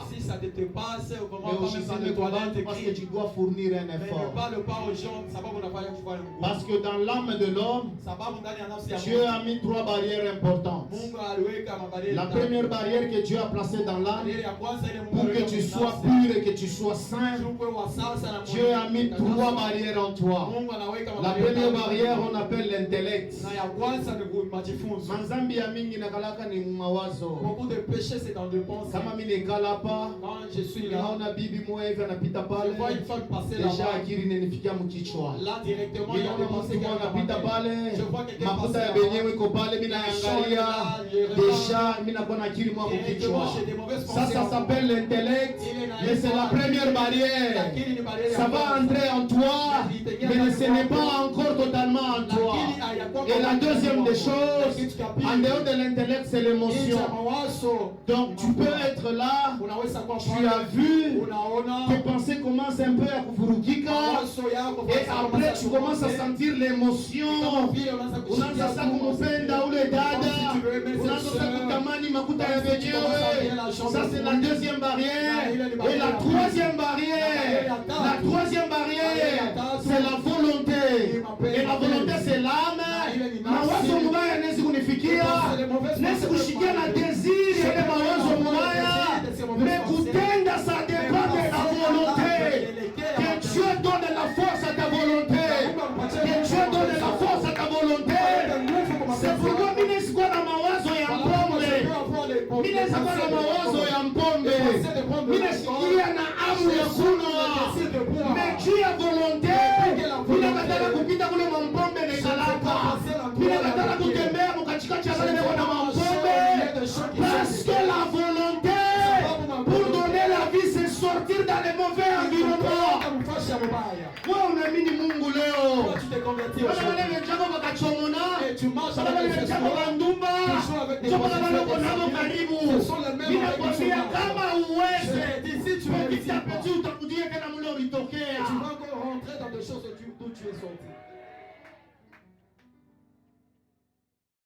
si ça ne te passe, parce que tu dois fournir un effort. Ne parle pas aux gens. Parce que dans l'âme de l'homme, Dieu a mis 3 barrières importantes. La première barrière que Dieu a placée dans l'âme, pour que tu sois pur et que tu sois saint, Dieu a mis 3 barrières en toi. La première barrière, on appelle l'intellect. Beaucoup de péchés, c'est dans le pensée. Quand je suis là, je vois une femme passer là-bas. Là, directement, il y a des pensées qui je vois quelqu'un passer là-bas. déjà mimi nakuwa na akili mwa kichwa. j'ai des mauvaises Ça pensées. s'appelle l'intellect, mais c'est la première barrière. Ça va entrer en toi, mais ce n'est pas encore totalement en toi. Et la deuxième des choses, en dehors de l'intellect, c'est l'émotion. Donc tu peux être là, tu as vu, tes pensées commencent un peu à kuvurugika, et après tu commences à sentir l'émotion. Unaanza sasa kumpenda ule dada, unaanza sasa kutamani makuta ya wenyewe. Ça c'est la deuxième barrière. Et la troisième barrière, c'est la volonté. Et la volonté c'est l'âme. Mawazo mubaya nezi kunifikia, nezi kushikia na désir ya ile mawazo mubaya, mais kutenda ça dépend de la volonté. Que Dieu donne la force à ta volonté. Que Dieu donne la force à ta volonté. C'est pourquoi mimi sikuwa na mawazo ya mpombe. Mimi sikuwa na mawazo ya mpombe. Mimi sikia na amu ya kunywa. Mais Dieu a volonté. Mimi nataka kupita kule mpombe na kalaka. Mimi nataka kutembea mkatikati ya wale wana mpombe. Parce que la volonté pour donner la vie c'est sortir dans les mauvais environnements. Wewe unaamini Mungu leo. Wale wale njako wakachomona. Wale njako bandumba. Njako wale wako karibu. Ninakwambia kama uweze. Petit à petit utakudia tena mule ulitokea. Tu vas encore rentrer dans des choses d'où tu es sorti.